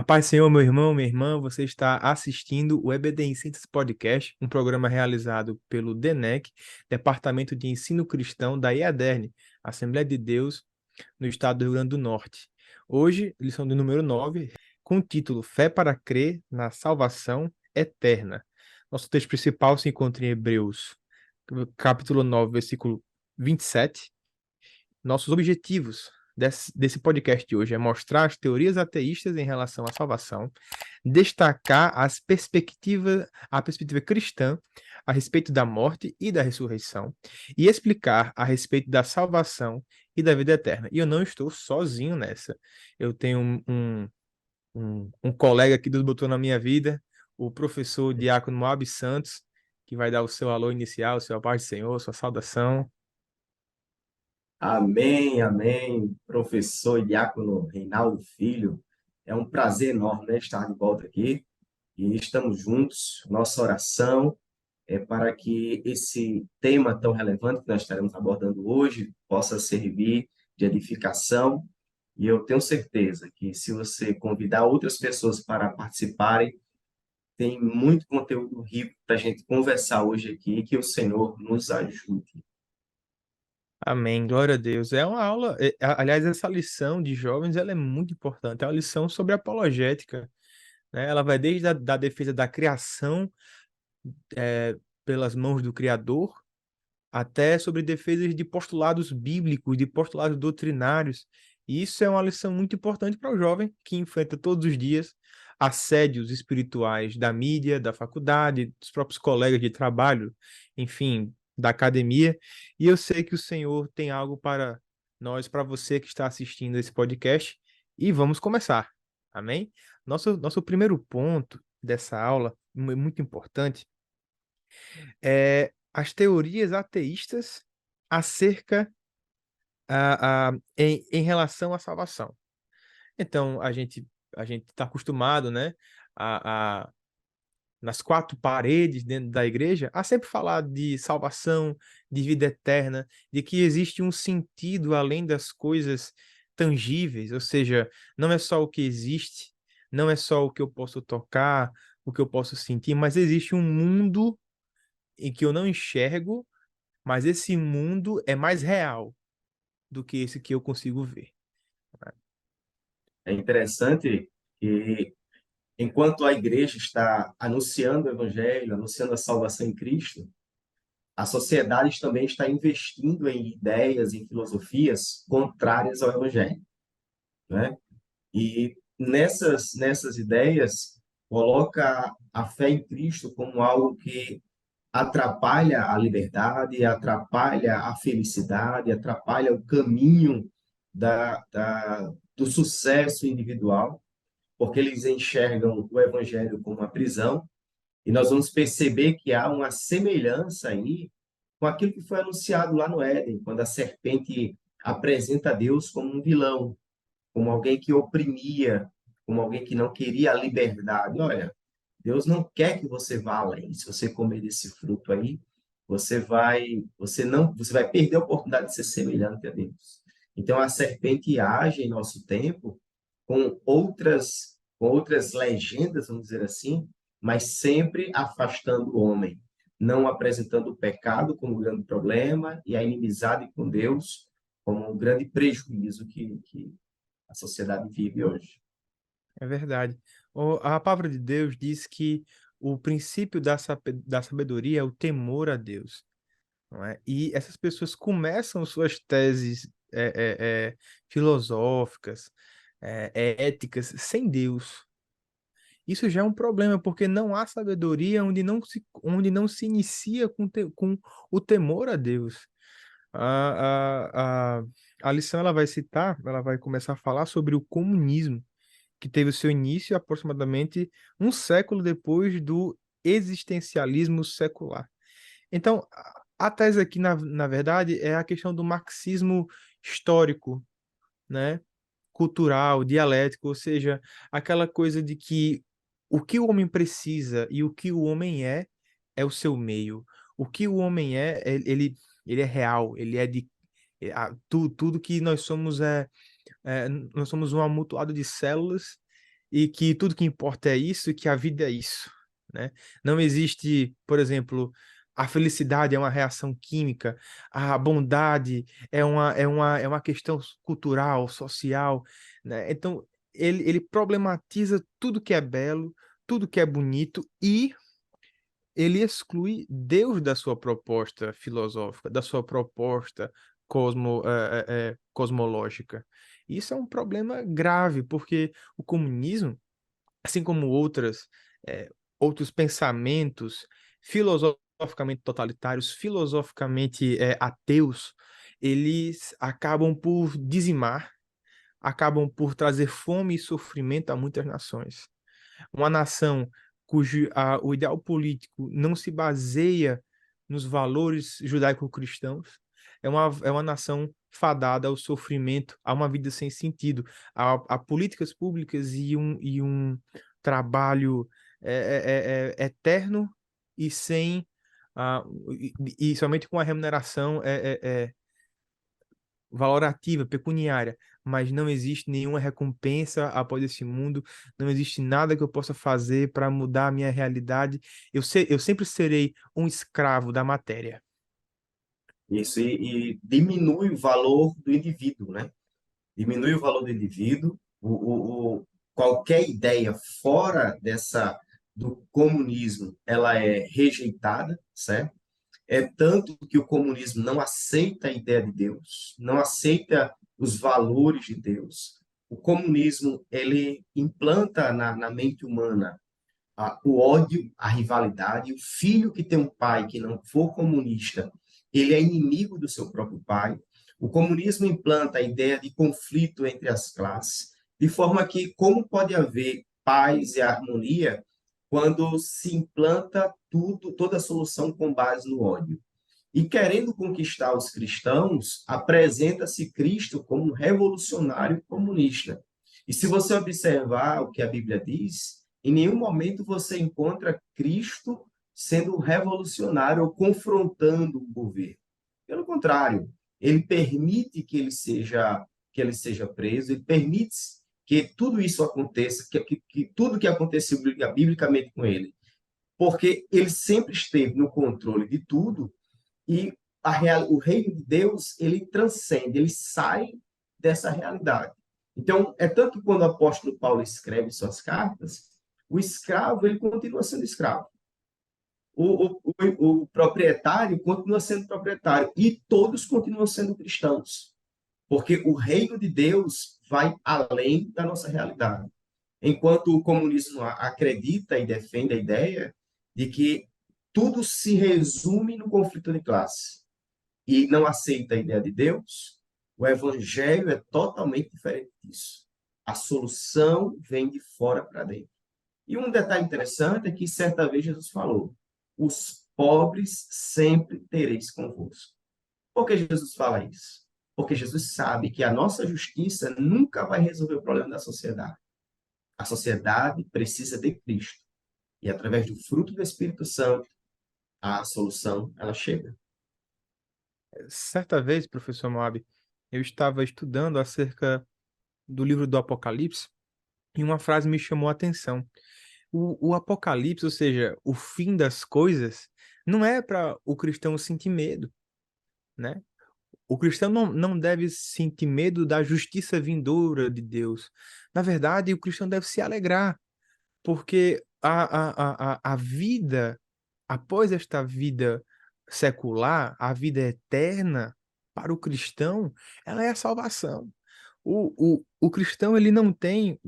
A paz do Senhor, meu irmão, minha irmã, você está assistindo o EBD em Síntese Podcast, um programa realizado pelo DENEC, Departamento de Ensino Cristão da IADERN, Assembleia de Deus, no estado do Rio Grande do Norte. Hoje, lição de número 9, com o título Fé para crer na salvação eterna. Nosso texto principal se encontra em Hebreus, capítulo 9, versículo 27. Nossos objetivos desse podcast de hoje é mostrar as teorias ateístas em relação à salvação, destacar a perspectiva cristã a respeito da morte e da ressurreição, e explicar a respeito da salvação e da vida eterna. E eu não estou sozinho nessa. Eu tenho um colega que Deus botou na minha vida, o professor Diácono Moab Santos, que vai dar o seu alô inicial, sua paz do Senhor, sua saudação. Amém, amém, professor Diácono Reinaldo Filho. É um prazer enorme, né, estar de volta aqui e estamos juntos. Nossa oração é para que esse tema tão relevante que nós estaremos abordando hoje possa servir de edificação. E eu tenho certeza que se você convidar outras pessoas para participarem, tem muito conteúdo rico para a gente conversar hoje aqui e que o Senhor nos ajude. Amém, glória a Deus. É uma aula, aliás, essa lição de jovens, ela é muito importante. É uma lição sobre apologética, né? Ela vai desde da defesa da criação, pelas mãos do Criador, até sobre defesas de postulados bíblicos, de postulados doutrinários. E isso é uma lição muito importante para o jovem que enfrenta todos os dias assédios espirituais da mídia, da faculdade, dos próprios colegas de trabalho, enfim, da academia. E eu sei que o Senhor tem algo para nós, para você que está assistindo esse podcast. E vamos começar. Amém? Nosso primeiro ponto dessa aula, muito importante, é as teorias ateístas acerca em relação à salvação. Então, a gente está acostumado, né, a, nas quatro paredes dentro da igreja, a sempre falar de salvação, de vida eterna, de que existe um sentido além das coisas tangíveis, ou seja, não é só o que existe, não é só o que eu posso tocar, o que eu posso sentir, mas existe um mundo em que eu não enxergo, mas esse mundo é mais real do que esse que eu consigo ver. É interessante que enquanto a igreja está anunciando o evangelho, anunciando a salvação em Cristo, a sociedade também está investindo em ideias, em filosofias contrárias ao evangelho, né? E nessas ideias coloca a fé em Cristo como algo que atrapalha a liberdade, atrapalha a felicidade, atrapalha o caminho do sucesso individual, porque eles enxergam o evangelho como uma prisão. E nós vamos perceber que há uma semelhança aí com aquilo que foi anunciado lá no Éden, quando a serpente apresenta Deus como um vilão, como alguém que oprimia, como alguém que não queria a liberdade. Olha, Deus não quer que você vá além. Se você comer desse fruto aí, você vai perder a oportunidade de ser semelhante a Deus. Então a serpente age em nosso tempo com outras legendas, vamos dizer assim, mas sempre afastando o homem, não apresentando o pecado como um grande problema e a inimizade com Deus como um grande prejuízo que a sociedade vive hoje. É verdade. A palavra de Deus diz que o princípio da sabedoria é o temor a Deus, não é? E essas pessoas começam suas teses filosóficas, éticas, sem Deus. Isso já é um problema, porque não há sabedoria onde não se inicia com o temor a Deus. A, a, a, a lição ela vai começar a falar sobre o comunismo, que teve o seu início aproximadamente um século depois do existencialismo secular. Então, a tese aqui, na verdade, é a questão do marxismo histórico, né? Cultural, dialético, ou seja, aquela coisa de que o que o homem precisa e o que o homem é o seu meio. O que o homem ele é real, ele é tudo que nós somos nós somos um amontoado de células e que tudo que importa é isso e que a vida é isso, né? Não existe, por exemplo, a felicidade é uma reação química, a bondade é uma questão cultural, social, né? Então, ele problematiza tudo que é belo, tudo que é bonito e ele exclui Deus da sua proposta filosófica, da sua proposta cosmológica. Isso é um problema grave, porque o comunismo, assim como eh, outros pensamentos filosoficamente totalitários, filosoficamente ateus, eles acabam por dizimar, acabam por trazer fome e sofrimento a muitas nações. Uma nação o ideal político não se baseia nos valores judaico-cristãos, é uma nação fadada ao sofrimento, a uma vida sem sentido, a políticas públicas e um trabalho eterno e sem e somente com a remuneração valorativa, pecuniária, mas não existe nenhuma recompensa após esse mundo, não existe nada que eu possa fazer para mudar a minha realidade. Eu sempre serei um escravo da matéria. Isso, e diminui o valor do indivíduo, né? Diminui o valor do indivíduo, qualquer ideia fora do comunismo, ela é rejeitada, certo? É tanto que o comunismo não aceita a ideia de Deus, não aceita os valores de Deus. O comunismo, ele implanta na mente humana o ódio, a rivalidade. O filho que tem um pai que não for comunista, ele é inimigo do seu próprio pai. O comunismo implanta a ideia de conflito entre as classes, de forma que como pode haver paz e harmonia quando se implanta tudo, toda a solução com base no ódio? E querendo conquistar os cristãos, apresenta-se Cristo como um revolucionário comunista. E se você observar o que a Bíblia diz, em nenhum momento você encontra Cristo sendo revolucionário ou confrontando o governo. Pelo contrário, ele permite que ele seja preso, ele permite que tudo isso aconteça, que tudo que aconteceu biblicamente com ele, porque ele sempre esteve no controle de tudo e o reino de Deus, ele transcende, ele sai dessa realidade. Então, é tanto que quando o apóstolo Paulo escreve suas cartas, o escravo, ele continua sendo escravo. O proprietário continua sendo proprietário. E todos continuam sendo cristãos. Porque o reino de Deus vai além da nossa realidade. Enquanto o comunismo acredita e defende a ideia de que tudo se resume no conflito de classe e não aceita a ideia de Deus, o evangelho é totalmente diferente disso. A solução vem de fora para dentro. E um detalhe interessante é que certa vez Jesus falou: os pobres sempre tereis convosco. Por que Jesus fala isso? Porque Jesus sabe que a nossa justiça nunca vai resolver o problema da sociedade. A sociedade precisa de Cristo. E através do fruto do Espírito Santo, a solução ela chega. Certa vez, professor Moab, eu estava estudando acerca do livro do Apocalipse e uma frase me chamou a atenção. O Apocalipse, ou seja, o fim das coisas, não é para o cristão sentir medo, né? O cristão não deve sentir medo da justiça vindoura de Deus. Na verdade, o cristão deve se alegrar, porque a vida, após esta vida secular, a vida eterna, para o cristão, ela é a salvação. O cristão, ele não tem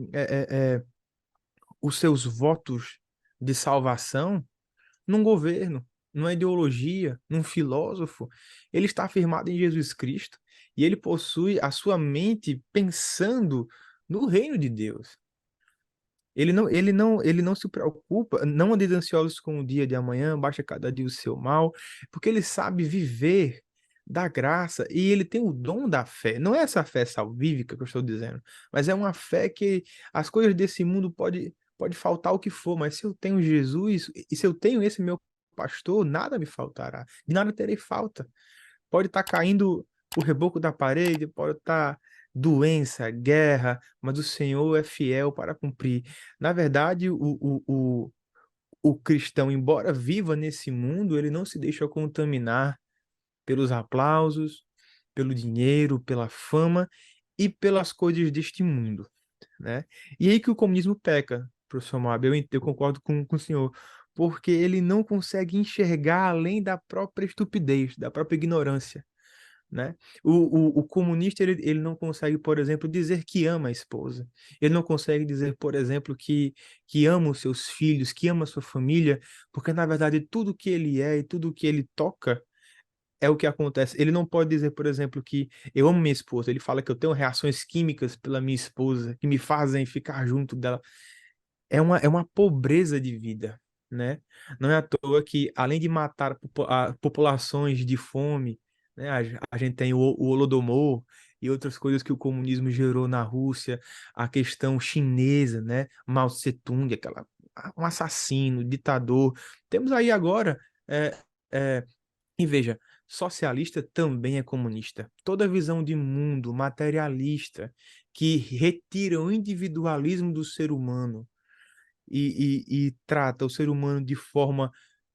os seus votos de salvação num governo, numa ideologia, num filósofo. Ele está afirmado em Jesus Cristo e ele possui a sua mente pensando no reino de Deus. Ele não se preocupa, não ande ansiosos com o dia de amanhã, baixa cada dia o seu mal, porque ele sabe viver da graça e ele tem o dom da fé. Não é essa fé salvífica que eu estou dizendo, mas é uma fé que as coisas desse mundo pode faltar o que for, mas se eu tenho Jesus e se eu tenho esse meu pastor, nada me faltará, de nada terei falta. Pode estar caindo o reboco da parede, pode estar doença, guerra, mas o Senhor é fiel para cumprir. Na verdade, o cristão, embora viva nesse mundo, ele não se deixa contaminar pelos aplausos, pelo dinheiro, pela fama e pelas coisas deste mundo, né? E aí que o comunismo peca, professor Moab, eu concordo com o senhor, porque ele não consegue enxergar além da própria estupidez, da própria ignorância, né? O comunista, ele não consegue, por exemplo, dizer que ama a esposa. Ele não consegue dizer, por exemplo, que ama os seus filhos, que ama a sua família, porque, na verdade, tudo que ele é e tudo que ele toca é o que acontece. Ele não pode dizer, por exemplo, que eu amo minha esposa. Ele fala que eu tenho reações químicas pela minha esposa, que me fazem ficar junto dela. É uma pobreza de vida, né? Não é à toa que, além de matar populações de fome, né, a gente tem o Holodomor e outras coisas que o comunismo gerou na Rússia, a questão chinesa, né? Mao Tse-tung, um assassino, ditador. Temos aí agora, é, é, e veja, socialista também é comunista. Toda visão de mundo materialista que retira o individualismo do ser humano e trata o ser humano de forma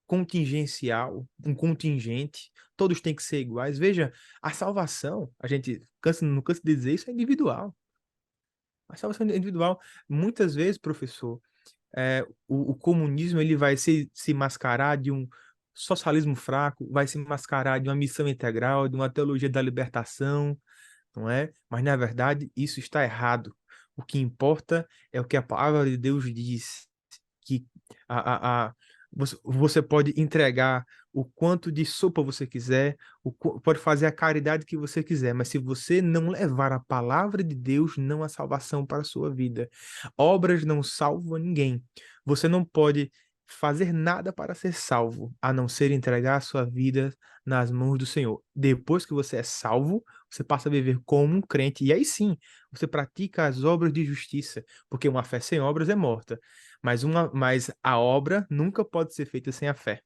contingencial, um contingente, todos têm que ser iguais. Veja, a salvação, a gente não cansa de dizer isso, é individual. A salvação é individual. Muitas vezes, professor, o comunismo ele vai se mascarar de um socialismo fraco, vai se mascarar de uma missão integral, de uma teologia da libertação, não é? Mas, na verdade, isso está errado. O que importa é o que a palavra de Deus diz, que você pode entregar o quanto de sopa você quiser, pode fazer a caridade que você quiser, mas se você não levar a palavra de Deus, não há salvação para a sua vida. Obras não salvam ninguém. Você não pode fazer nada para ser salvo, a não ser entregar a sua vida nas mãos do Senhor. Depois que você é salvo, você passa a viver como um crente, e aí sim, você pratica as obras de justiça, porque uma fé sem obras é morta. Mas a obra nunca pode ser feita sem a fé.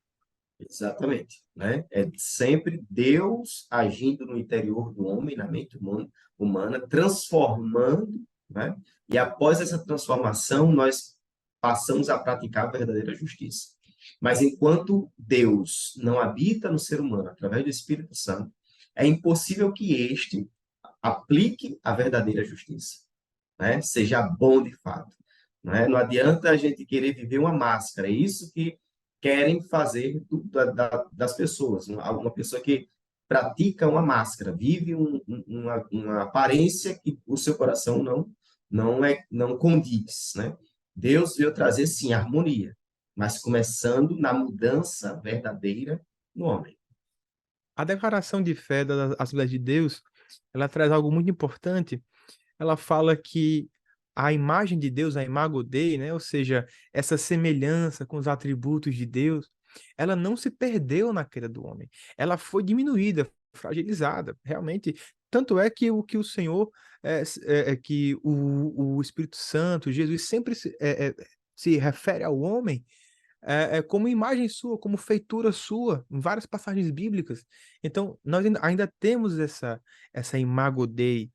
Exatamente, né? É sempre Deus agindo no interior do homem, na mente humana, transformando, né? E após essa transformação, nós passamos a praticar a verdadeira justiça. Mas enquanto Deus não habita no ser humano através do Espírito Santo, é impossível que este aplique a verdadeira justiça, né? Seja bom de fato. Né? Não adianta a gente querer viver uma máscara, é isso que querem fazer das pessoas. Uma pessoa que pratica uma máscara, vive uma aparência que o seu coração não condiz. Né? Deus veio trazer, sim, harmonia, mas começando na mudança verdadeira no homem. A declaração de fé da Assembleia de Deus, ela traz algo muito importante. Ela fala que a imagem de Deus, a imago Dei, né? Ou seja, essa semelhança com os atributos de Deus, ela não se perdeu na queda do homem. Ela foi diminuída, fragilizada, realmente. Tanto é que o Senhor, que o Espírito Santo, Jesus sempre se refere ao homem como imagem sua, como feitura sua, em várias passagens bíblicas. Então, nós ainda temos essa imago Dei,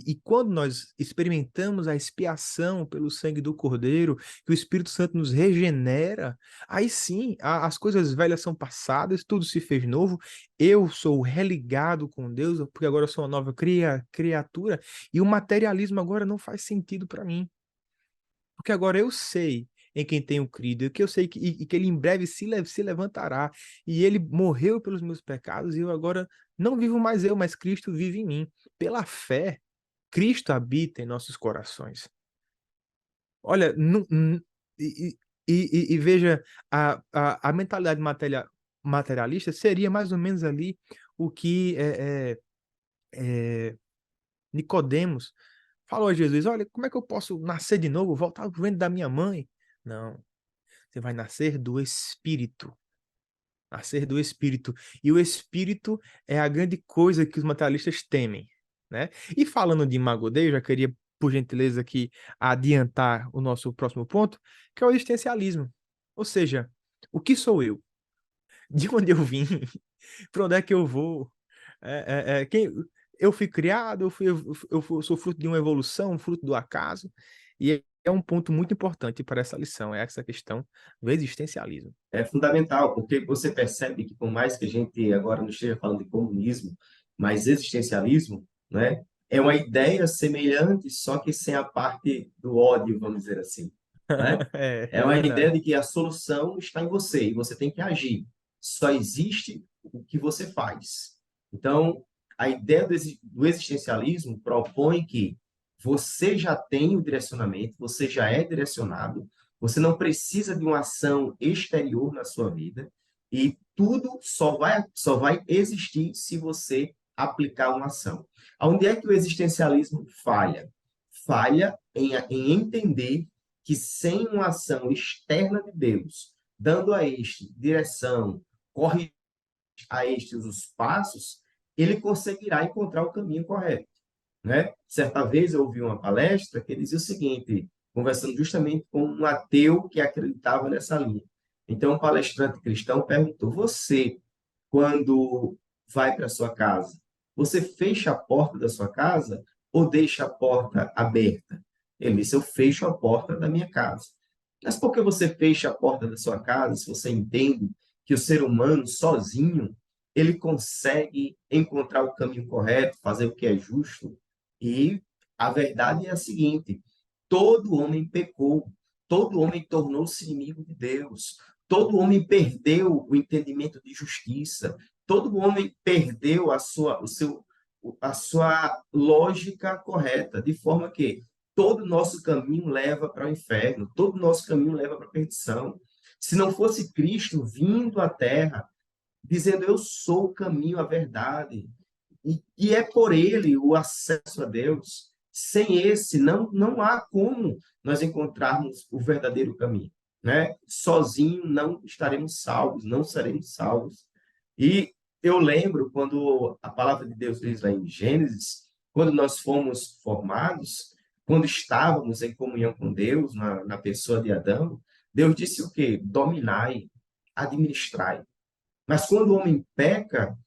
e quando nós experimentamos a expiação pelo sangue do Cordeiro, que o Espírito Santo nos regenera, aí sim, as coisas velhas são passadas, tudo se fez novo, eu sou religado com Deus, porque agora eu sou uma nova criatura, e o materialismo agora não faz sentido para mim. Porque agora eu sei em quem tenho crido, que eu sei que ele em breve se levantará, e ele morreu pelos meus pecados, e eu agora não vivo mais eu, mas Cristo vive em mim. Pela fé, Cristo habita em nossos corações. Olha, e, e veja, a mentalidade materialista seria mais ou menos ali o que Nicodemos falou a Jesus: olha, como é que eu posso nascer de novo, voltar para o ventre da minha mãe? Não, você vai nascer do Espírito. Nascer do Espírito. E o Espírito é a grande coisa que os materialistas temem, né? E falando de Imago Dei, eu já queria, por gentileza, aqui adiantar o nosso próximo ponto, que é o existencialismo. Ou seja, o que sou eu? De onde eu vim? Para onde é que eu vou? É, é, é, quem, eu fui criado, eu sou fruto de uma evolução, fruto do acaso, e é um ponto muito importante para essa lição, é essa questão do existencialismo. É fundamental, porque você percebe que, por mais que a gente agora não esteja falando de comunismo, mas existencialismo, né, é uma ideia semelhante, só que sem a parte do ódio, vamos dizer assim, né? É É uma ideia verdade. de que a solução está em você e você tem que agir. Só existe o que você faz. Então, a ideia do existencialismo propõe que você já tem o direcionamento, você já é direcionado, você não precisa de uma ação exterior na sua vida e tudo só vai existir se você aplicar uma ação. Onde é que o existencialismo falha? Falha em entender que sem uma ação externa de Deus, dando a este direção, corre a estes os passos, ele conseguirá encontrar o caminho correto, né? Certa vez eu ouvi uma palestra que dizia o seguinte, conversando justamente com um ateu que acreditava nessa linha. Então, um palestrante cristão perguntou: você, quando vai para sua casa, você fecha a porta da sua casa ou deixa a porta aberta? Ele disse: eu fecho a porta da minha casa. Mas por que você fecha a porta da sua casa se você entende que o ser humano sozinho ele consegue encontrar o caminho correto, fazer o que é justo? E a verdade é a seguinte: todo homem pecou, todo homem tornou-se inimigo de Deus, todo homem perdeu o entendimento de justiça, todo homem perdeu a sua lógica correta, de forma que todo o nosso caminho leva para o inferno, todo o nosso caminho leva para a perdição. Se não fosse Cristo vindo à Terra, dizendo eu sou o caminho, a verdade, e é por ele o acesso a Deus. Sem esse, não há como nós encontrarmos o verdadeiro caminho, né? Sozinho não estaremos salvos, não seremos salvos. E eu lembro quando a palavra de Deus diz lá em Gênesis, quando nós fomos formados, quando estávamos em comunhão com Deus, na pessoa de Adão, Deus disse o quê? Dominai, administrai. Mas quando o homem peca,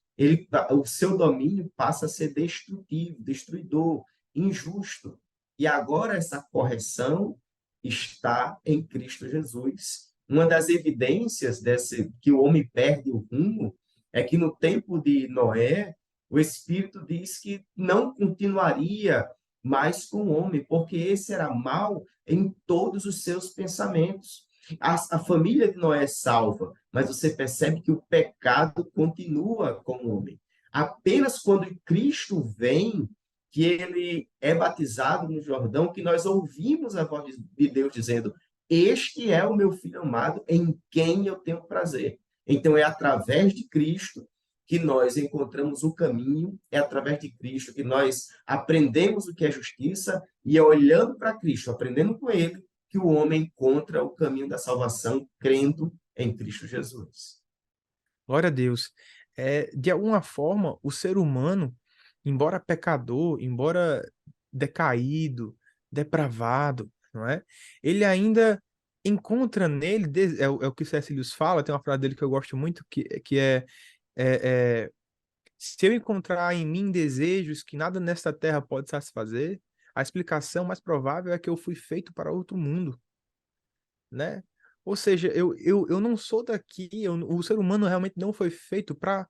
o seu domínio passa a ser destrutivo, destruidor, injusto. E agora essa correção está em Cristo Jesus. Uma das evidências desse que o homem perde o rumo é que no tempo de Noé, o Espírito diz que não continuaria mais com o homem, porque esse era mal em todos os seus pensamentos. A família de Noé é salva, mas você percebe que o pecado continua com o homem. Apenas quando Cristo vem, que ele é batizado no Jordão, que nós ouvimos a voz de Deus dizendo: este é o meu filho amado, em quem eu tenho prazer. Então é através de Cristo que nós encontramos o caminho, é através de Cristo que nós aprendemos o que é justiça, e é olhando para Cristo, aprendendo com ele, que o homem encontra o caminho da salvação crendo em Cristo Jesus. Glória a Deus. De alguma forma, o ser humano, embora pecador, embora decaído, depravado, não é? Ele ainda encontra nele, é o que o C.S. Lewis fala, tem uma frase dele que eu gosto muito, que é, se eu encontrar em mim desejos que nada nesta terra pode satisfazer, a explicação mais provável é que eu fui feito para outro mundo, né? Ou seja, eu não sou daqui, o ser humano realmente não foi feito para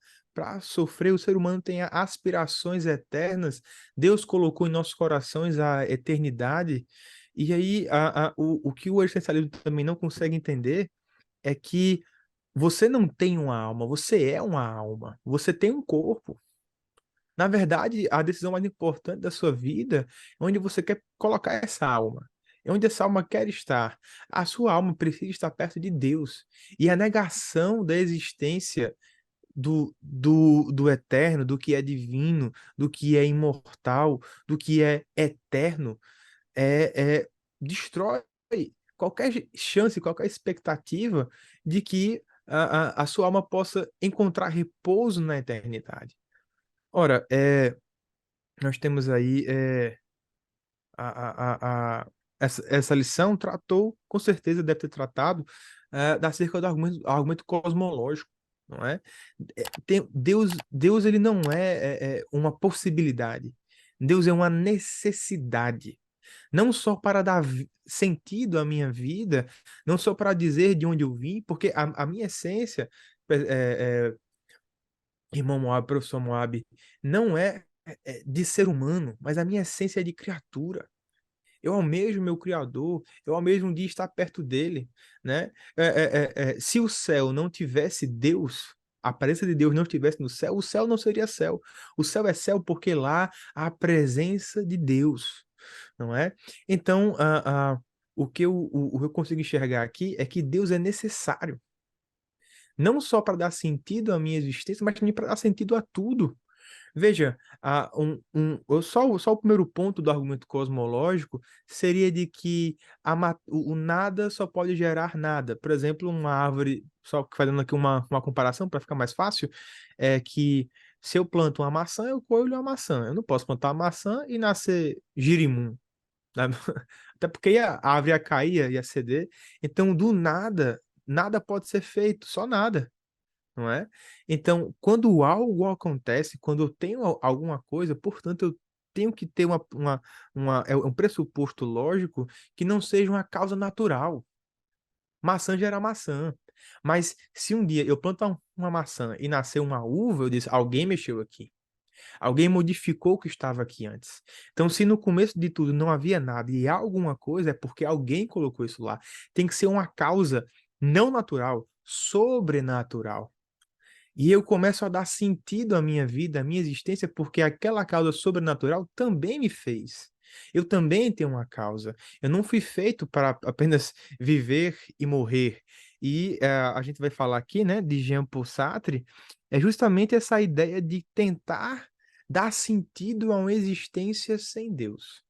sofrer, o ser humano tem aspirações eternas, Deus colocou em nossos corações a eternidade, e aí o que o existencialismo também não consegue entender é que você não tem uma alma, você é uma alma, você tem um corpo. Na verdade, a decisão mais importante da sua vida é onde você quer colocar essa alma. É onde essa alma quer estar. A sua alma precisa estar perto de Deus. E a negação da existência do eterno, do que é divino, do que é imortal, do que é eterno, destrói qualquer chance, qualquer expectativa de que a sua alma possa encontrar repouso na eternidade. Ora, nós temos aí essa lição tratou, com certeza deve ter tratado, da cerca do argumento cosmológico. não é? Deus ele não é uma possibilidade. Deus é uma necessidade. Não só para dar sentido à minha vida, não só para dizer de onde eu vim, porque a minha essência, irmão Moab, professor Moab, não é de ser humano, mas a minha essência é de criatura. Eu almejo meu Criador, eu almejo um dia estar perto dele, né? Se o céu não tivesse Deus, a presença de Deus não estivesse no céu, o céu não seria céu. O céu é céu porque lá há a presença de Deus, não é? Então, o que eu consigo enxergar aqui é que Deus é necessário, não só para dar sentido à minha existência, mas também para dar sentido a tudo. Veja, só o primeiro ponto do argumento cosmológico seria de que o nada só pode gerar nada. Por exemplo, uma árvore, só que fazendo aqui uma comparação para ficar mais fácil, é que se eu planto uma maçã, eu colho uma maçã. Eu não posso plantar uma maçã e nascer girimum, né? Até porque a árvore ia cair, ia ceder. Então, do nada, nada pode ser feito, só nada, não é? Então, quando algo acontece, quando eu tenho alguma coisa, portanto, eu tenho que ter um pressuposto lógico que não seja uma causa natural. Maçã gera maçã. Mas se um dia eu plantar uma maçã e nascer uma uva, eu disse, alguém mexeu aqui. Alguém modificou o que estava aqui antes. Então, se no começo de tudo não havia nada e há alguma coisa, é porque alguém colocou isso lá. Tem que ser uma causa não natural, sobrenatural. E eu começo a dar sentido à minha vida, à minha existência, porque aquela causa sobrenatural também me fez. Eu também tenho uma causa. Eu não fui feito para apenas viver e morrer. E a gente vai falar aqui, né, de Jean-Paul Sartre, é justamente essa ideia de tentar dar sentido a uma existência sem Deus.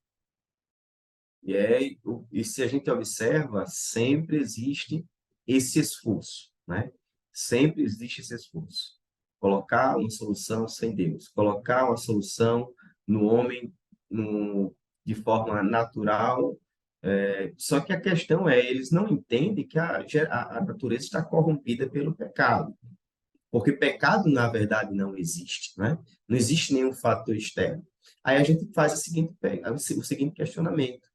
E se a gente observa, sempre existe esse esforço, né? Sempre existe esse esforço. Colocar uma solução sem Deus, colocar uma solução no homem no, de forma natural. Só que a questão é, eles não entendem que a natureza está corrompida pelo pecado. Porque pecado, na verdade, não existe, né? Não existe nenhum fator externo. Aí a gente faz o seguinte questionamento: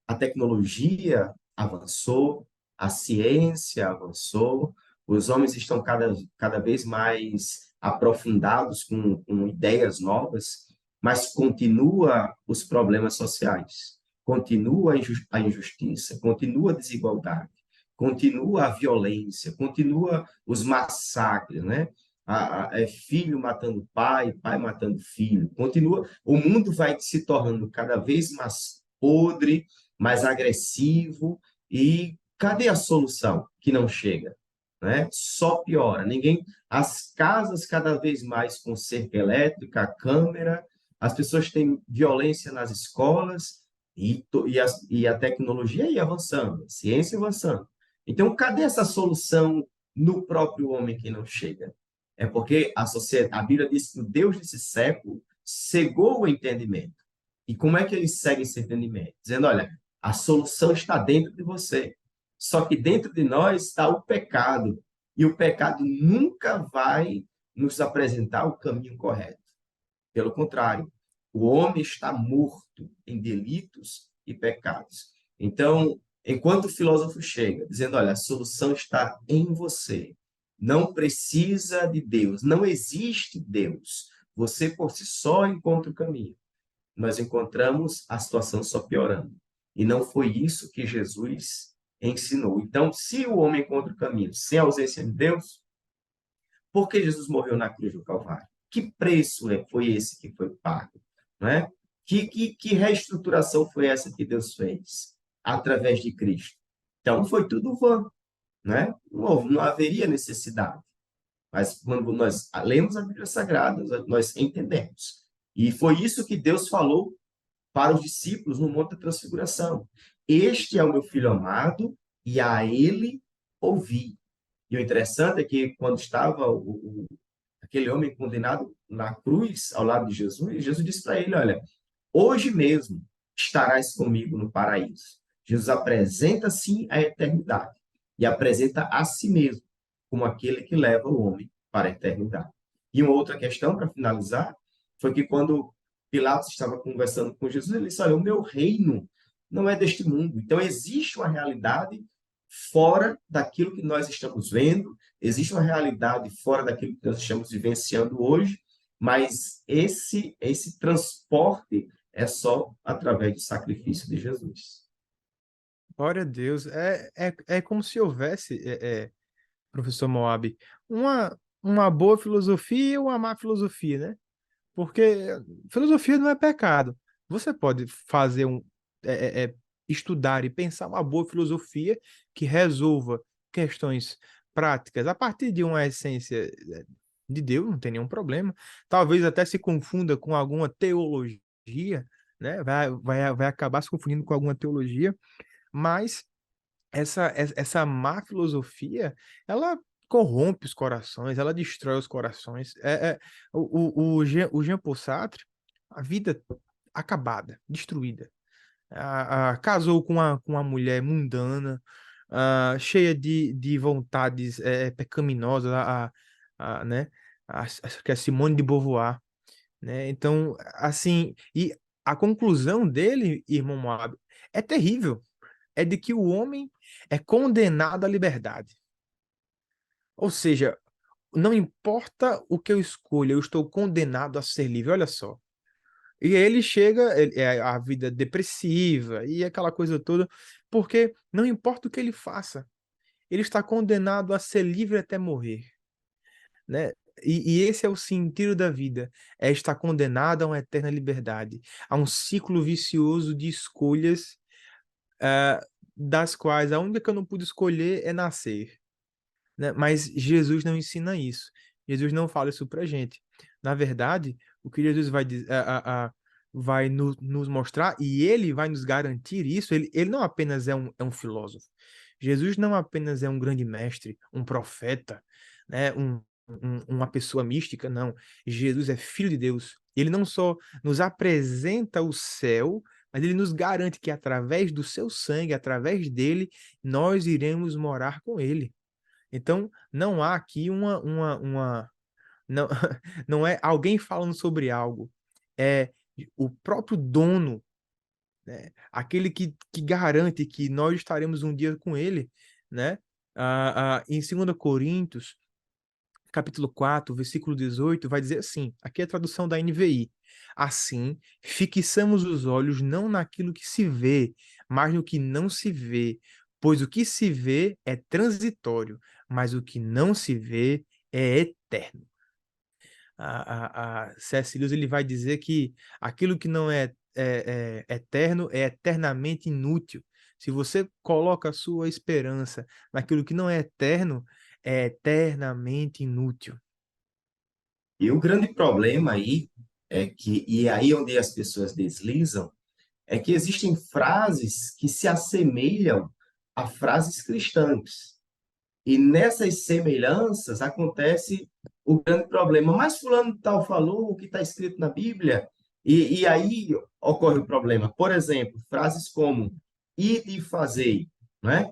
a tecnologia avançou, a ciência avançou, os homens estão cada vez mais aprofundados com ideias novas, mas continua os problemas sociais, continua a injustiça, continua a desigualdade, continua a violência, continua os massacres, né? É filho matando pai, pai matando filho, continua, o mundo vai se tornando cada vez mais podre, mais agressivo, e cadê a solução que não chega? Né? Só piora. As casas cada vez mais com cerca elétrica, câmera, as pessoas têm violência nas escolas e a tecnologia aí avançando, a ciência avançando. Então, cadê essa solução no próprio homem que não chega? É porque a Bíblia diz que o Deus desse século cegou o entendimento. E como é que ele segue esse entendimento? Dizendo, olha, a solução está dentro de você. Só que dentro de nós está o pecado. E o pecado nunca vai nos apresentar o caminho correto. Pelo contrário, o homem está morto em delitos e pecados. Então, enquanto o filósofo chega dizendo, olha, a solução está em você. Não precisa de Deus, não existe Deus. Você por si só encontra o caminho. Nós encontramos a situação só piorando. E não foi isso que Jesus ensinou. Então, se o homem encontra o caminho sem a ausência de Deus, por que Jesus morreu na cruz do Calvário? Que preço foi esse que foi pago? Não é? Que reestruturação foi essa que Deus fez através de Cristo? Então, foi tudo vã. Né? Não haveria necessidade. Mas quando nós lemos a Bíblia Sagrada, nós entendemos. E foi isso que Deus falou para os discípulos no Monte da Transfiguração. Este é o meu filho amado, e a ele ouvi. E o interessante é que quando estava aquele homem condenado na cruz, ao lado de Jesus, Jesus disse para ele, olha, hoje mesmo estarás comigo no paraíso. Jesus apresenta, sim, a eternidade e apresenta a si mesmo. como aquele que leva o homem para a eternidade. E uma outra questão, para finalizar, foi que quando Pilatos estava conversando com Jesus, ele disse: olha, o meu reino não é deste mundo. Então, existe uma realidade fora daquilo que nós estamos vendo, existe uma realidade fora daquilo que nós estamos vivenciando hoje, mas esse transporte é só através do sacrifício de Jesus. Glória a Deus. É como se houvesse, professor Moab, uma boa filosofia e uma má filosofia, né? Porque filosofia não é pecado. Você pode fazer estudar e pensar uma boa filosofia que resolva questões práticas a partir de uma essência de Deus, não tem nenhum problema. Talvez até se confunda com alguma teologia, né? Vai acabar se confundindo com alguma teologia, mas essa má filosofia, ela corrompe os corações, ela destrói os corações. O Jean Paul Sartre, a vida acabada, destruída. Casou com uma mulher mundana, cheia de vontades pecaminosas, né? Que é Simone de Beauvoir, né? Então, assim, e a conclusão dele, irmão Moab, é terrível. É de que o homem é condenado à liberdade. Ou seja, não importa o que eu escolha, eu estou condenado a ser livre. Olha só. E aí ele chega, a vida depressiva e aquela coisa toda, porque não importa o que ele faça, ele está condenado a ser livre até morrer, né? E esse é o sentido da vida, é estar condenado a uma eterna liberdade, a um ciclo vicioso de escolhas, ah, das quais a única que eu não pude escolher é nascer, né? Mas Jesus não ensina isso. Jesus não fala isso pra gente. Na verdade, o que Jesus vai, vai nos mostrar, e ele vai nos garantir isso, ele não apenas é um filósofo. Jesus não apenas é um grande mestre, um profeta, né? Uma pessoa mística, não. Jesus é filho de Deus. Ele não só nos apresenta o céu, mas ele nos garante que através do seu sangue, através dele, nós iremos morar com ele. Então, não há aqui não, não é alguém falando sobre algo, é o próprio dono, né? Aquele que garante que nós estaremos um dia com ele, né? Em 2 Coríntios, capítulo 4, versículo 18, vai dizer assim, aqui é a tradução da NVI: assim, fixamos os olhos não naquilo que se vê, mas no que não se vê, pois o que se vê é transitório, mas o que não se vê é eterno. C.S. Lewis ele vai dizer que aquilo que não é eterno é eternamente inútil. Se você coloca a sua esperança naquilo que não é eterno, é eternamente inútil. E o grande problema aí é que, e é aí onde as pessoas deslizam, é que existem frases que se assemelham a frases cristãs. E nessas semelhanças acontece o grande problema. Mas fulano tal falou o que está escrito na Bíblia, e aí ocorre o problema. Por exemplo, frases como ide e fazei, né?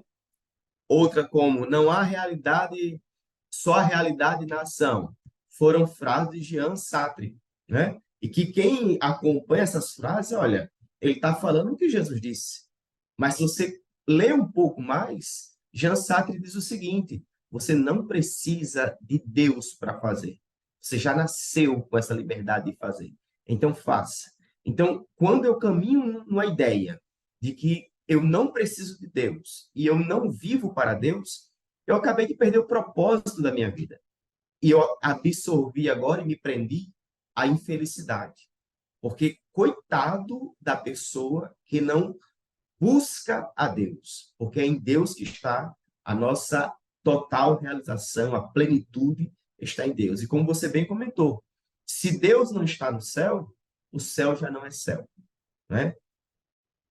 Outra como não há realidade, só a realidade na ação. Foram frases de Jean Sartre, né? E que quem acompanha essas frases, olha, ele está falando o que Jesus disse. Mas se você lê um pouco mais, Jean Sartre diz o seguinte: você não precisa de Deus para fazer. Você já nasceu com essa liberdade de fazer. Então faça. Então, quando eu caminho numa ideia de que eu não preciso de Deus e eu não vivo para Deus, eu acabei de perder o propósito da minha vida. E eu absorvi agora e me prendi à infelicidade. Porque coitado da pessoa que não busca a Deus, porque é em Deus que está a nossa total realização, a plenitude está em Deus. E como você bem comentou, se Deus não está no céu, o céu já não é céu, né?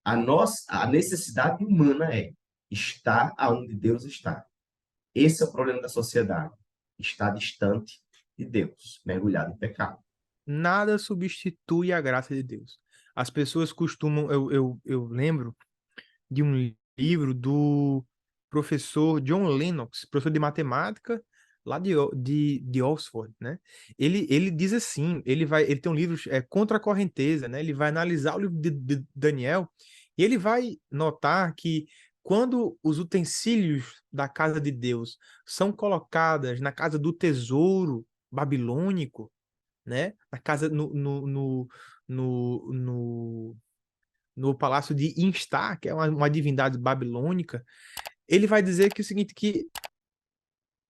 A necessidade humana é estar aonde Deus está. Esse é o problema da sociedade. Está distante de Deus, mergulhado em pecado. Nada substitui a graça de Deus. As pessoas costumam, eu lembro de um livro do professor John Lennox, professor de matemática, lá de Oxford, né? Ele diz assim, ele tem um livro Contra a Correnteza, né? Ele vai analisar o livro de Daniel e ele vai notar que quando os utensílios da casa de Deus são colocadas na casa do tesouro babilônico, né? Na casa no, no, no palácio de Instar, que é uma divindade babilônica, ele vai dizer que é o seguinte, que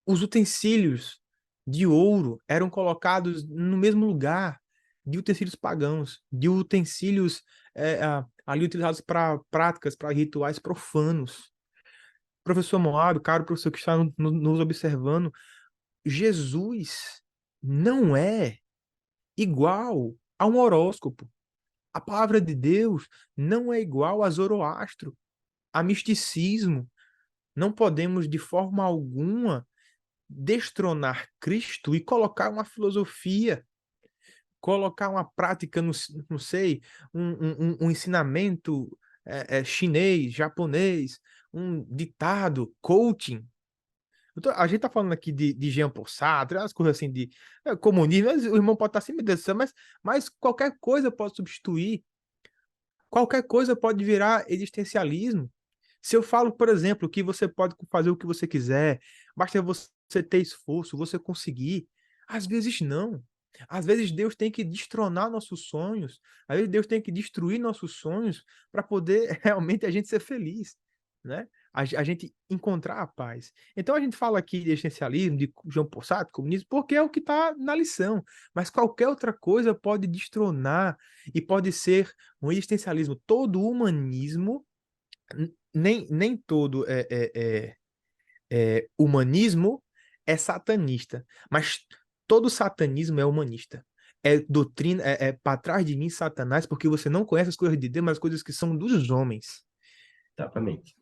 os utensílios de ouro eram colocados no mesmo lugar de utensílios pagãos, de utensílios ali utilizados para práticas, para rituais profanos. Professor Moab, caro professor que está nos observando, Jesus não é igual a um horóscopo. A palavra de Deus não é igual a Zoroastro, a misticismo. Não podemos, de forma alguma, destronar Cristo e colocar uma filosofia, colocar uma prática, não sei, um ensinamento chinês, japonês, um ditado, coaching. A gente tá falando aqui de Jean Paul Sartre, as coisas assim de comunismo, mas o irmão pode estar assim, meu Deus do céu, mas qualquer coisa pode substituir, qualquer coisa pode virar existencialismo. Se eu falo, por exemplo, que você pode fazer o que você quiser, basta você ter esforço, você conseguir, às vezes não. Às vezes Deus tem que destronar nossos sonhos, às vezes Deus tem que destruir nossos sonhos para poder realmente a gente ser feliz, né? A gente encontrar a paz. Então a gente fala aqui de existencialismo, de João Paul Sartre, comunismo, porque é o que está na lição. Mas qualquer outra coisa pode destronar e pode ser um existencialismo. Todo humanismo nem todo humanismo é satanista, mas todo satanismo é humanista. É doutrina, para trás de mim, Satanás, porque você não conhece as coisas de Deus, mas as coisas que são dos homens. Exatamente.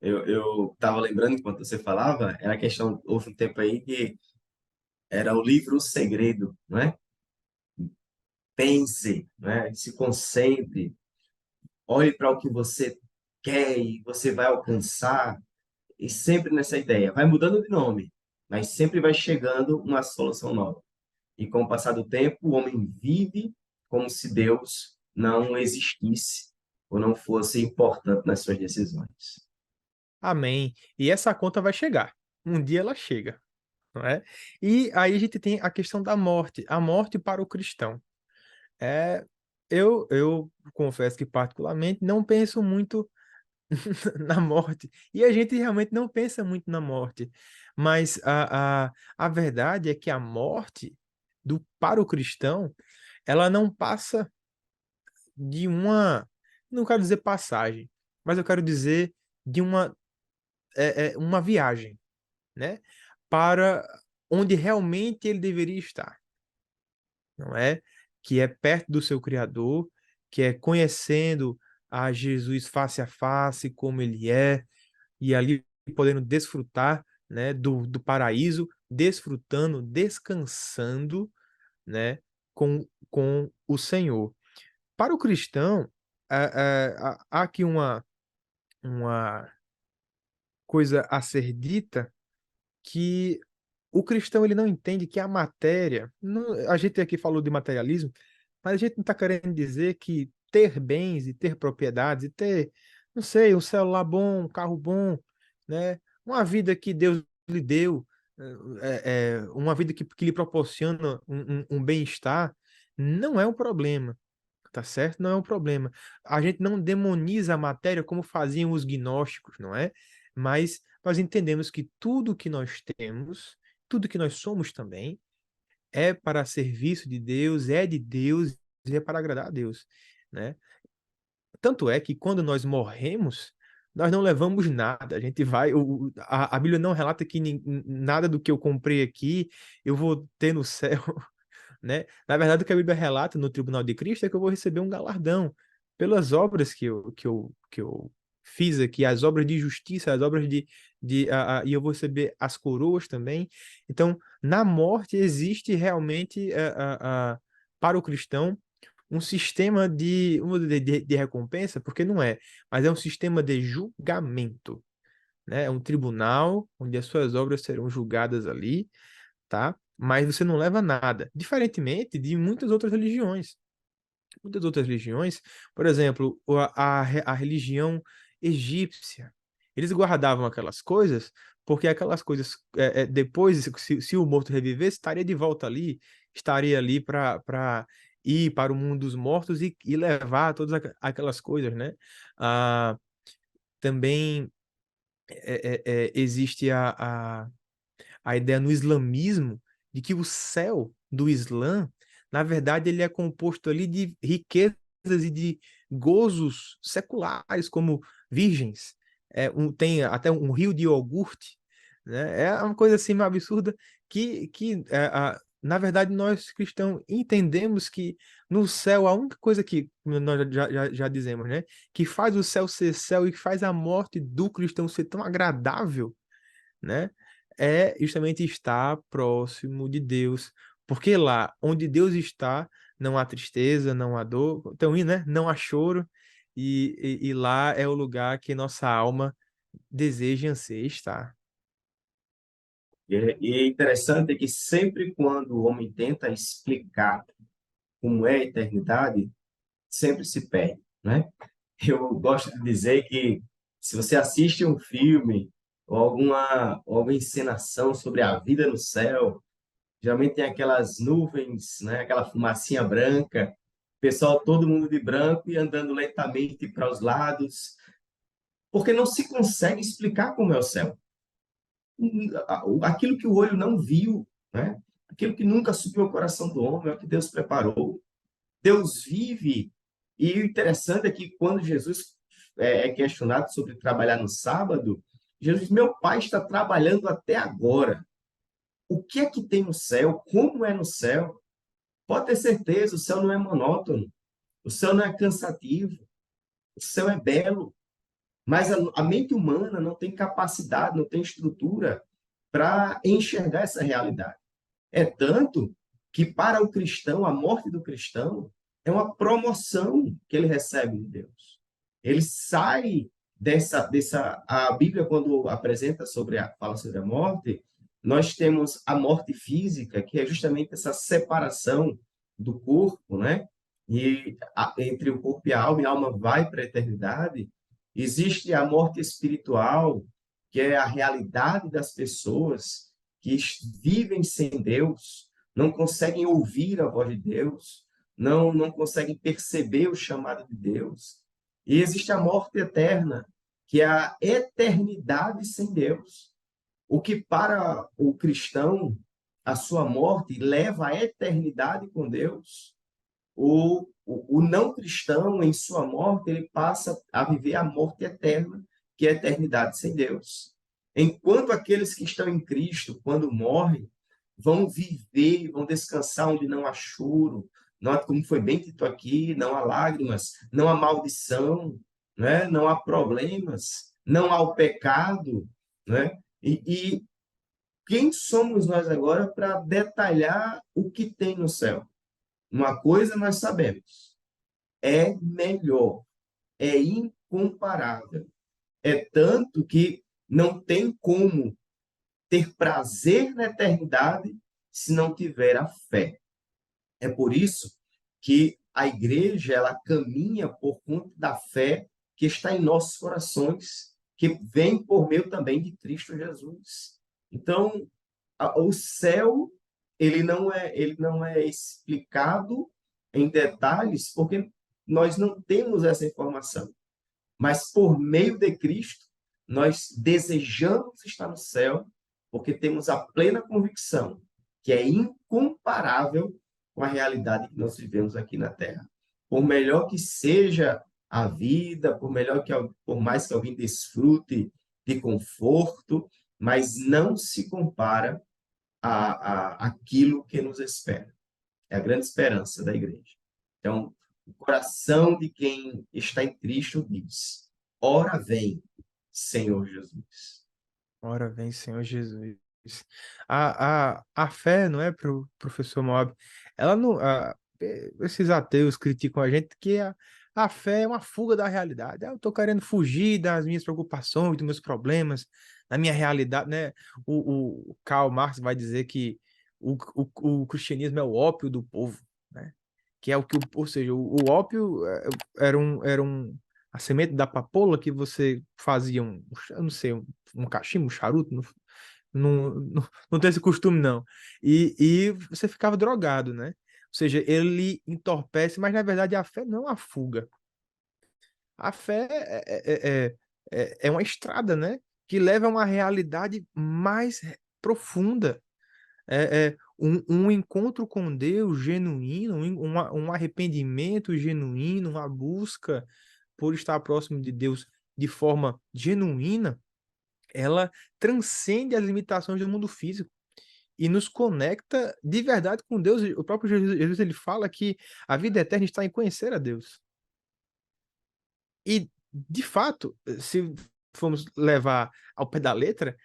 Eu estava lembrando enquanto você falava, era a questão, houve um tempo aí que era o livro O Segredo, não é? Pense, né? Se concentre, olhe para o que você quer e você vai alcançar, e sempre nessa ideia. Vai mudando de nome, mas sempre vai chegando uma solução nova. E com o passar do tempo, o homem vive como se Deus não existisse ou não fosse importante nas suas decisões. Amém. E essa conta vai chegar. Um dia ela chega, não é? E aí a gente tem a questão da morte, a morte para o cristão. É, eu confesso que particularmente não penso muito na morte. E a gente realmente não pensa muito na morte. Mas a verdade é que a morte para o cristão, ela não passa de uma. Não quero dizer passagem, mas eu quero dizer de uma viagem, né? Para onde realmente ele deveria estar, não é? Que é perto do seu Criador, que é conhecendo a Jesus face a face, como ele é, e ali podendo desfrutar, né, do paraíso, desfrutando, descansando, né, com o Senhor. Para o cristão, há aqui uma coisa a ser dita que o cristão ele não entende que a matéria, a gente aqui falou de materialismo, mas a gente não está querendo dizer que ter bens e ter propriedades e ter, não sei, um celular bom, um carro bom, né? Uma vida que Deus lhe deu, uma vida que lhe proporciona um bem-estar, não é um problema, tá certo? Não é um problema. A gente não demoniza a matéria como faziam os gnósticos, não é? Mas nós entendemos que tudo que nós temos, tudo que nós somos também, é para serviço de Deus, é de Deus e é para agradar a Deus, né? Tanto é que quando nós morremos, nós não levamos nada. A gente vai, a Bíblia não relata que nada do que eu comprei aqui eu vou ter no céu, né? Na verdade, o que a Bíblia relata no tribunal de Cristo é que eu vou receber um galardão pelas obras que eu fiz aqui, as obras de justiça, as obras e eu vou receber as coroas também. Então, na morte existe realmente para o cristão um sistema de recompensa, porque não é, mas é um sistema de julgamento. né? É um tribunal onde as suas obras serão julgadas ali, tá? Mas você não leva nada, diferentemente de muitas outras religiões. Muitas outras religiões, por exemplo, a religião egípcia, eles guardavam aquelas coisas porque aquelas coisas, depois, se o morto revivesse, estaria de volta ali, estaria ali para ir para o mundo dos mortos e levar todas aquelas coisas, né? Ah, também existe a ideia no islamismo de que o céu do Islã, na verdade, ele é composto ali de riquezas e de gozos seculares, como virgens. Tem até um rio de iogurte, né? É uma coisa assim meio absurda na verdade, nós cristãos entendemos que no céu a única coisa que nós já dizemos, né? Que faz o céu ser céu e que faz a morte do cristão ser tão agradável, né? É justamente estar próximo de Deus. Porque lá onde Deus está, não há tristeza, não há dor, então, né? Não há choro, e lá é o lugar que nossa alma deseja e anseia estar. E é interessante que sempre quando o homem tenta explicar como é a eternidade, sempre se perde, né? Eu gosto de dizer que se você assiste um filme ou alguma encenação sobre a vida no céu, geralmente tem aquelas nuvens, né? Aquela fumacinha branca, pessoal todo mundo de branco e andando lentamente para os lados, porque não se consegue explicar como é o céu. Aquilo que o olho não viu, né? Aquilo que nunca subiu ao coração do homem, é o que Deus preparou. Deus vive. E o interessante é que quando Jesus é questionado sobre trabalhar no sábado, Jesus diz: Meu pai está trabalhando até agora. O que é que tem no céu? Como é no céu? Pode ter certeza, o céu não é monótono, o céu não é cansativo, o céu é belo, mas a mente humana não tem capacidade, não tem estrutura para enxergar essa realidade. É tanto que para o cristão, a morte do cristão é uma promoção que ele recebe de Deus. Ele sai a Bíblia quando apresenta fala sobre a morte, nós temos a morte física, que é justamente essa separação do corpo, né? Entre o corpo e a alma vai para a eternidade. Existe a morte espiritual, que é a realidade das pessoas que vivem sem Deus, não conseguem ouvir a voz de Deus, não conseguem perceber o chamado de Deus. E existe a morte eterna, que é a eternidade sem Deus. O que para o cristão, a sua morte leva à eternidade com Deus, o não cristão, em sua morte, ele passa a viver a morte eterna, que é a eternidade sem Deus. Enquanto aqueles que estão em Cristo, quando morrem, vão viver, vão descansar onde não há choro, não há, como foi bem dito aqui, não há lágrimas, não há maldição, né? Não há problemas, não há o pecado, né? E quem somos nós agora para detalhar o que tem no céu? Uma coisa nós sabemos, é melhor, é incomparável. É tanto que não tem como ter prazer na eternidade se não tiver a fé. É por isso que a igreja ela caminha por conta da fé que está em nossos corações, que vem por meio também de Cristo Jesus. Então, o céu ele não é explicado em detalhes porque nós não temos essa informação. Mas por meio de Cristo, nós desejamos estar no céu porque temos a plena convicção que é incomparável com a realidade que nós vivemos aqui na Terra. Por melhor que seja a vida, por mais que alguém desfrute de conforto, mas não se compara aquilo que nos espera. É a grande esperança da igreja. Então, o coração de quem está em Cristo diz: Ora vem, Senhor Jesus. Ora vem, Senhor Jesus. A fé, não é, professor Moab? Ela não. Esses ateus criticam a gente que A fé é uma fuga da realidade. Eu estou querendo fugir das minhas preocupações, dos meus problemas, da minha realidade, né? O Karl Marx vai dizer que o cristianismo é o ópio do povo, né? Que é o que, ou seja, o ópio a semente da papoula que você fazia eu não sei, um cachimbo, um charuto, não tem esse costume, não. E você ficava drogado, né? Ou seja, ele entorpece, mas na verdade a fé não é uma fuga. A fé é uma estrada, né? Que leva a uma realidade mais profunda. É um encontro com Deus genuíno, um arrependimento genuíno, uma busca por estar próximo de Deus de forma genuína, ela transcende as limitações do mundo físico e nos conecta de verdade com Deus. O próprio Jesus ele fala que a vida eterna está em conhecer a Deus. E, de fato, se formos levar ao pé da letra,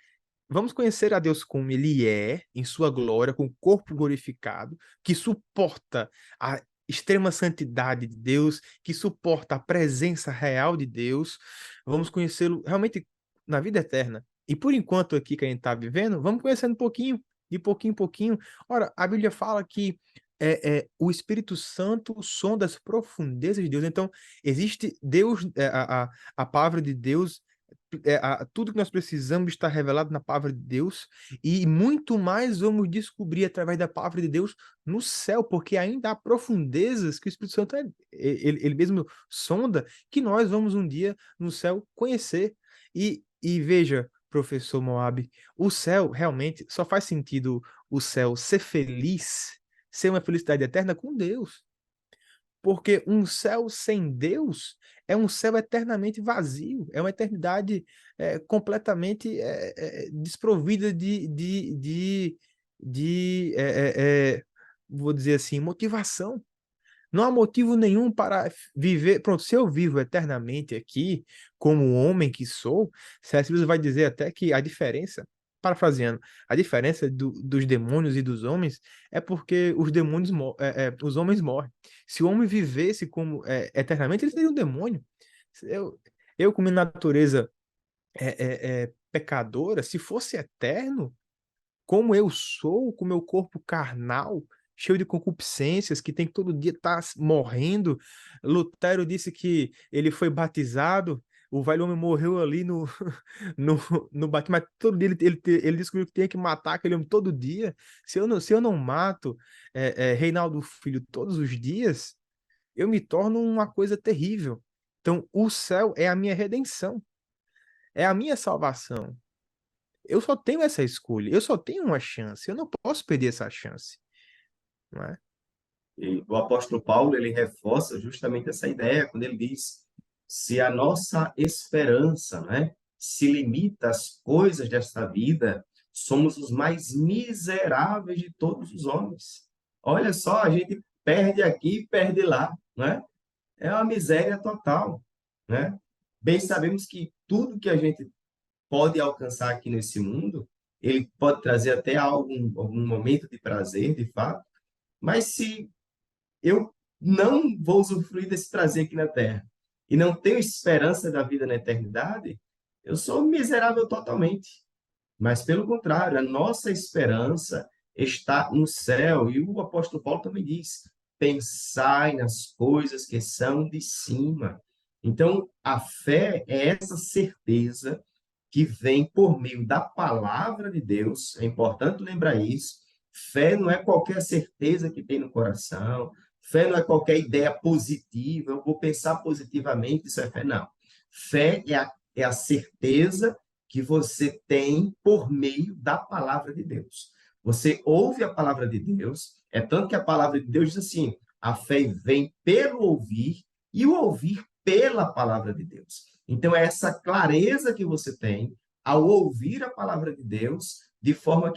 vamos conhecer a Deus como Ele é, em sua glória, com o corpo glorificado, que suporta a extrema santidade de Deus, que suporta a presença real de Deus. Vamos conhecê-lo realmente na vida eterna. E por enquanto aqui que a gente está vivendo, vamos conhecendo um pouquinho, de pouquinho em pouquinho. Ora, a Bíblia fala que o Espírito Santo sonda as profundezas de Deus. Então, existe Deus, a palavra de Deus tudo que nós precisamos está revelado na palavra de Deus e muito mais vamos descobrir através da palavra de Deus no céu, porque ainda há profundezas que o Espírito Santo ele mesmo sonda que nós vamos um dia no céu conhecer. E veja, professor Moab, o céu realmente só faz sentido o céu ser feliz, ser uma felicidade eterna com Deus. Porque um céu sem Deus é um céu eternamente vazio, é uma eternidade completamente desprovida de vou dizer assim, motivação. Não há motivo nenhum para viver. Pronto, se eu vivo eternamente aqui, como homem que sou, C.S. Lewis vai dizer até que a diferença, parafraseando, a diferença dos demônios e dos homens é porque os demônios, os homens morrem. Se o homem vivesse como eternamente, ele seria um demônio. Eu, eu com minha natureza pecadora, se fosse eterno, como eu sou, com meu corpo carnal, cheio de concupiscências, que tem que todo dia estar morrendo. Lutero disse que ele foi batizado, o velho homem morreu ali no, no batismo, mas todo dia ele descobriu que tinha que matar aquele homem todo dia. Se eu não mato Reinaldo Filho todos os dias, eu me torno uma coisa terrível. Então, o céu é a minha redenção, é a minha salvação. Eu só tenho essa escolha, eu só tenho uma chance, eu não posso perder essa chance, não é? E o apóstolo Paulo, ele reforça justamente essa ideia quando ele diz: se a nossa esperança, né, se limita às coisas desta vida, somos os mais miseráveis de todos os homens. Olha só, a gente perde aqui, perde lá, né? É uma miséria total, né? Bem sabemos que tudo que a gente pode alcançar aqui nesse mundo, ele pode trazer até algum momento de prazer, de fato, mas se eu não vou usufruir desse prazer aqui na Terra e não tenho esperança da vida na eternidade, eu sou miserável totalmente. Mas, pelo contrário, a nossa esperança está no céu. E o apóstolo Paulo também diz: pensai nas coisas que são de cima. Então, a fé é essa certeza que vem por meio da palavra de Deus. É importante lembrar isso. Fé não é qualquer certeza que tem no coração. Fé não é qualquer ideia positiva. Eu vou pensar positivamente, isso é fé, não. Fé é a certeza que você tem por meio da palavra de Deus. Você ouve a palavra de Deus, é tanto que a palavra de Deus diz assim: a fé vem pelo ouvir e o ouvir pela palavra de Deus. Então, é essa clareza que você tem ao ouvir a palavra de Deus, de forma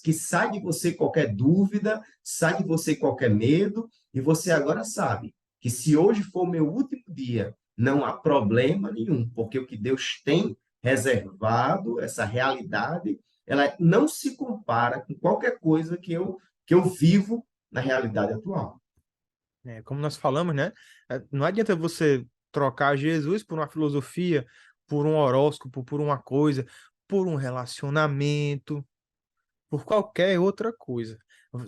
que sai de você qualquer dúvida, sai de você qualquer medo, e você agora sabe que se hoje for o meu último dia, não há problema nenhum, porque o que Deus tem reservado, essa realidade, ela não se compara com qualquer coisa que eu vivo na realidade atual. Como nós falamos, né? Não adianta você trocar Jesus por uma filosofia, por um horóscopo, por uma coisa, por um relacionamento, por qualquer outra coisa.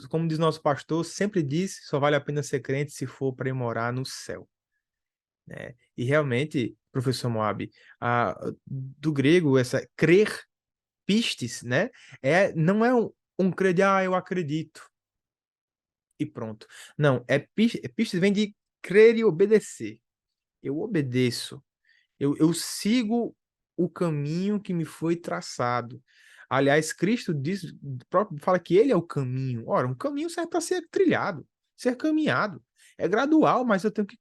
Como diz nosso pastor, sempre diz, só vale a pena ser crente se for para ir morar no céu, né? E realmente, professor Moab, do grego, essa crer, pistes, né? Não é um crer de, eu acredito, e pronto. Não, pistes vem de crer e obedecer. Eu obedeço. Eu sigo o caminho que me foi traçado. Aliás, Cristo diz, próprio fala que ele é o caminho. Ora, um caminho serve para ser trilhado, ser caminhado. É gradual, mas eu tenho que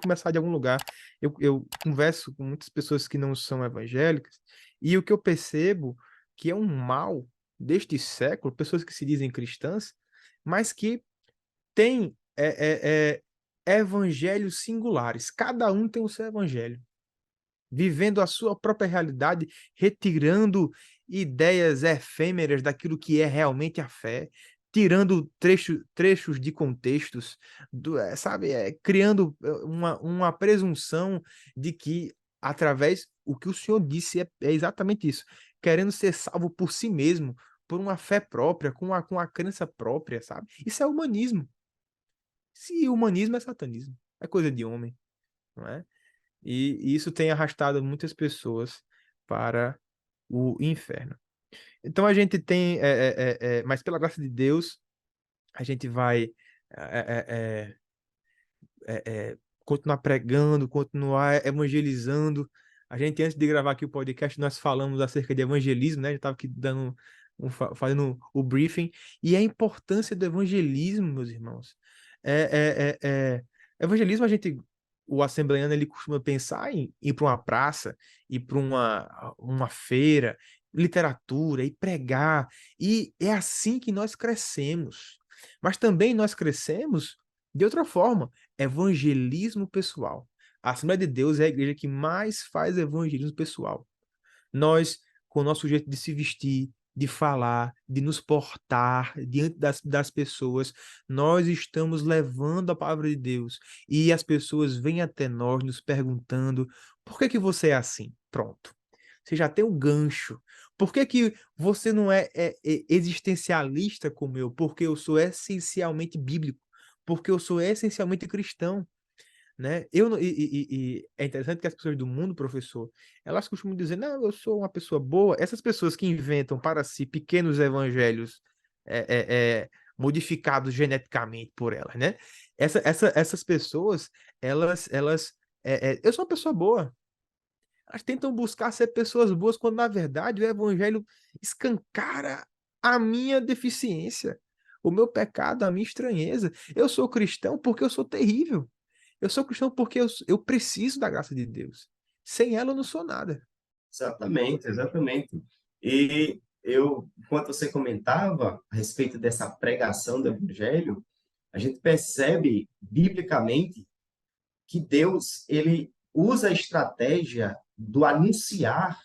começar de algum lugar. Eu converso com muitas pessoas que não são evangélicas, e o que eu percebo que é um mal deste século, pessoas que se dizem cristãs, mas que têm evangelhos singulares. Cada um tem o seu evangelho, vivendo a sua própria realidade, retirando ideias efêmeras daquilo que é realmente a fé, tirando trechos de contextos, sabe, criando uma presunção de que, através, o que o Senhor disse é exatamente isso, querendo ser salvo por si mesmo, por uma fé própria, com a crença própria, sabe? Isso é humanismo. Se humanismo é satanismo, é coisa de homem, não é? E isso tem arrastado muitas pessoas para o inferno. Então a gente tem, mas pela graça de Deus, a gente vai é, continuar pregando, continuar evangelizando. A gente, antes de gravar aqui o podcast, nós falamos acerca de evangelismo, né? Já estava aqui dando fazendo o briefing. E a importância do evangelismo, meus irmãos. Evangelismo, o assembleiano, ele costuma pensar em ir para uma praça, ir para uma feira, literatura, e pregar. E é assim que nós crescemos. Mas também nós crescemos de outra forma, evangelismo pessoal. A Assembleia de Deus é a igreja que mais faz evangelismo pessoal. Nós, com o nosso jeito de se vestir, de falar, de nos portar diante das pessoas, nós estamos levando a palavra de Deus. E as pessoas vêm até nós nos perguntando: por que que você é assim? Pronto. Você já tem um gancho. Por que que você não é existencialista como eu? Porque eu sou essencialmente bíblico. Porque eu sou essencialmente cristão, né? E é interessante que as pessoas do mundo, professor, elas costumam dizer, não, eu sou uma pessoa boa. Essas pessoas que inventam para si pequenos evangelhos é, é, é, modificados geneticamente por elas, né? Essas pessoas, eu sou uma pessoa boa. Elas tentam buscar ser pessoas boas, quando na verdade o evangelho escancara a minha deficiência, o meu pecado, a minha estranheza. Eu sou cristão porque eu sou terrível. Eu sou cristão porque eu preciso da graça de Deus. Sem ela eu não sou nada. Exatamente, exatamente. E enquanto você comentava a respeito dessa pregação do evangelho, a gente percebe biblicamente que Deus, ele usa a estratégia do anunciar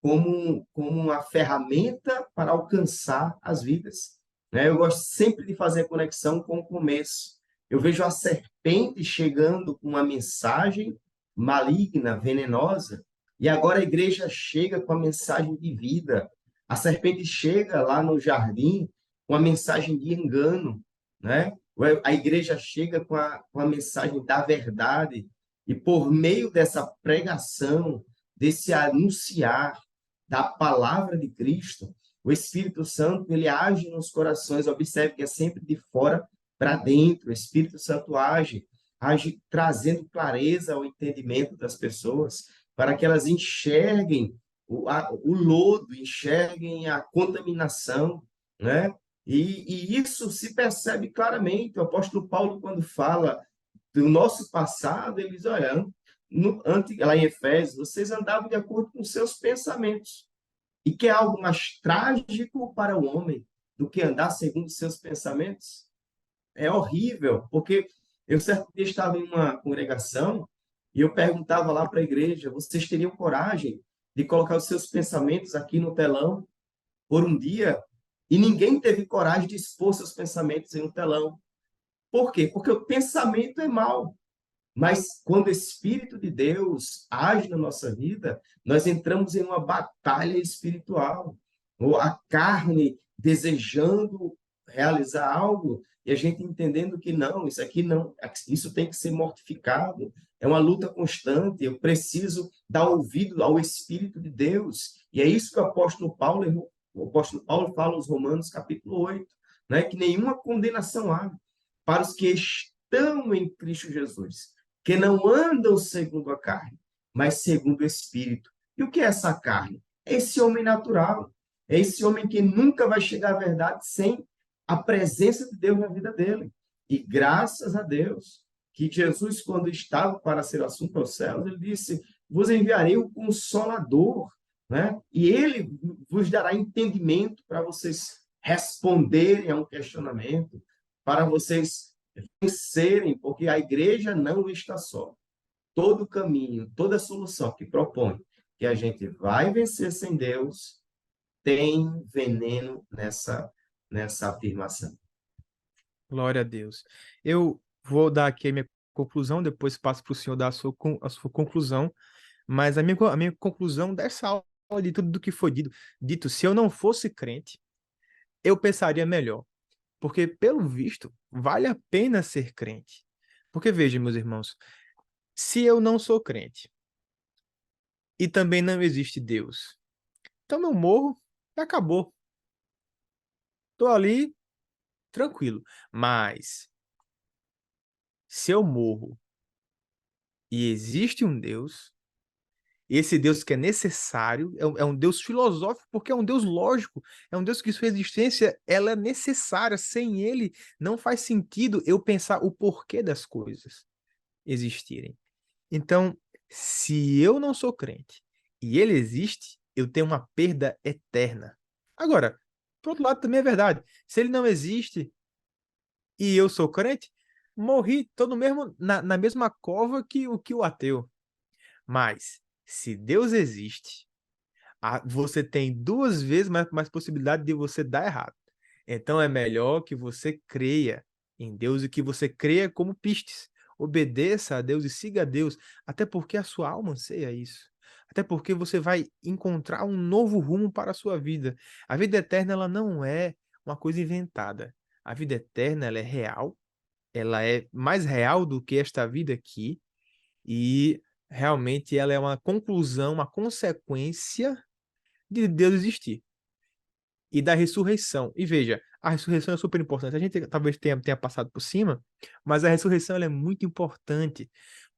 como uma ferramenta para alcançar as vidas, né? Eu gosto sempre de fazer a conexão com o começo. Eu vejo a serpente chegando com uma mensagem maligna, venenosa, e agora a igreja chega com a mensagem de vida. A serpente chega lá no jardim com a mensagem de engano, né? A igreja chega com a mensagem da verdade, e por meio dessa pregação, desse anunciar da palavra de Cristo, o Espírito Santo, ele age nos corações. Observe que é sempre de fora para dentro. O Espírito Santo age trazendo clareza ao entendimento das pessoas, para que elas enxerguem o lodo, enxerguem a contaminação, né? E isso se percebe claramente. O apóstolo Paulo, quando fala do nosso passado, ele diz, olha, lá em Efésios, vocês andavam de acordo com seus pensamentos. E que é algo mais trágico para o homem do que andar segundo seus pensamentos? É horrível, porque eu certo dia estava em uma congregação e eu perguntava lá para a igreja, vocês teriam coragem de colocar os seus pensamentos aqui no telão por um dia? E ninguém teve coragem de expor seus pensamentos em um telão. Por quê? Porque o pensamento é mau. Mas quando o Espírito de Deus age na nossa vida, nós entramos em uma batalha espiritual. Ou a carne desejando realizar algo e a gente entendendo que não, isso aqui não, isso tem que ser mortificado. É uma luta constante. Eu preciso dar ouvido ao Espírito de Deus. E é isso que o apóstolo Paulo fala aos Romanos, capítulo 8, né? Que nenhuma condenação há para os que estão em Cristo Jesus, que não andam segundo a carne, mas segundo o Espírito. E o que é essa carne? É esse homem natural. É esse homem que nunca vai chegar à verdade sem a presença de Deus na vida dele. E graças a Deus que Jesus, quando estava para ser assunto aos céus, ele disse: vos enviarei o Consolador, né? E ele vos dará entendimento para vocês responderem a um questionamento, para vocês vencerem, porque a igreja não está só. Todo caminho, toda solução que propõe que a gente vai vencer sem Deus, tem veneno nessa afirmação. Glória a Deus. Eu vou dar aqui a minha conclusão, depois passo para o senhor dar a sua conclusão, mas a minha conclusão dessa aula, de tudo do que foi dito, se eu não fosse crente, eu pensaria melhor. Porque, pelo visto, vale a pena ser crente. Porque, veja, meus irmãos, se eu não sou crente e também não existe Deus, então eu morro e acabou. Estou ali tranquilo. Mas, se eu morro e existe um Deus, esse Deus que é necessário, é um Deus filosófico, porque é um Deus lógico, é um Deus que sua existência ela é necessária. Sem ele, não faz sentido eu pensar o porquê das coisas existirem. Então, se eu não sou crente e ele existe, eu tenho uma perda eterna. Agora, por outro lado, também é verdade. Se ele não existe e eu sou crente, morri, estou no mesmo, na mesma cova que o ateu. Mas, se Deus existe, você tem duas vezes mais possibilidade de você dar errado. Então é melhor que você creia em Deus e que você creia como pistes. Obedeça a Deus e siga a Deus, até porque a sua alma anseia isso. Até porque você vai encontrar um novo rumo para a sua vida. A vida eterna ela não é uma coisa inventada. A vida eterna ela é real, ela é mais real do que esta vida aqui e realmente ela é uma conclusão, uma consequência de Deus existir e da ressurreição. E veja, a ressurreição é super importante. A gente talvez tenha passado por cima, mas a ressurreição ela é muito importante,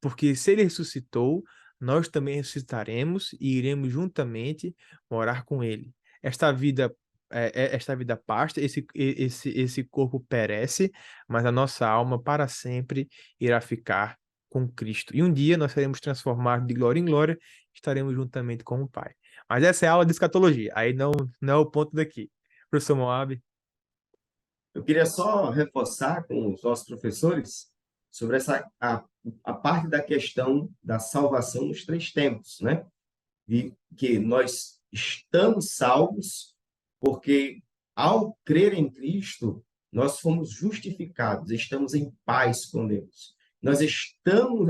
porque se ele ressuscitou, nós também ressuscitaremos e iremos juntamente morar com ele. Esta vida esta vida passa, esse corpo perece, mas a nossa alma para sempre irá ficar com Cristo. E um dia nós seremos transformados de glória em glória, estaremos juntamente com o Pai. Mas essa é a aula de escatologia, aí não é o ponto daqui. Professor Moab. Eu queria só reforçar com os nossos professores sobre a parte da questão da salvação nos três tempos, né? De que nós estamos salvos porque, ao crer em Cristo, nós fomos justificados, estamos em paz com Deus.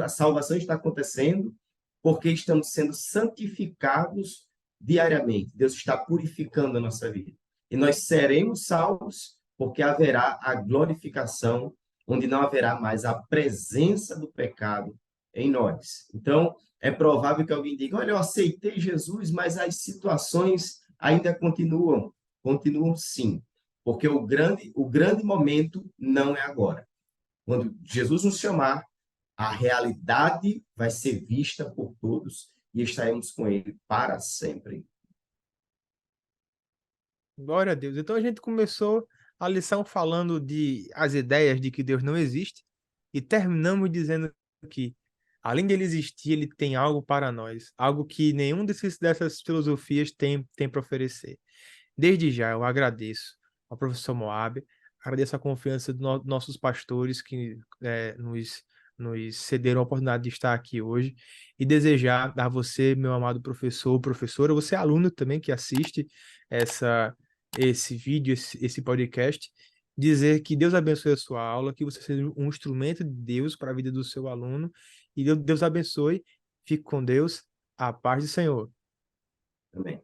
A salvação está acontecendo porque estamos sendo santificados diariamente. Deus está purificando a nossa vida. E nós seremos salvos porque haverá a glorificação, onde não haverá mais a presença do pecado em nós. Então, é provável que alguém diga: olha, eu aceitei Jesus, mas as situações ainda continuam. Continuam sim, porque o grande momento não é agora. Quando Jesus nos chamar, a realidade vai ser vista por todos e estaremos com ele para sempre. Glória a Deus. Então a gente começou a lição falando de as ideias de que Deus não existe e terminamos dizendo que, além dele existir, ele tem algo para nós, algo que nenhum dessas filosofias tem para oferecer. Desde já eu agradeço ao professor Moab, agradeço a confiança dos nossos pastores que nos cederam a oportunidade de estar aqui hoje e desejar a você, meu amado professor, professora, você é aluno também que assiste esse vídeo, esse podcast, dizer que Deus abençoe a sua aula, que você seja um instrumento de Deus para a vida do seu aluno. E Deus abençoe. Fique com Deus. A paz do Senhor. Também.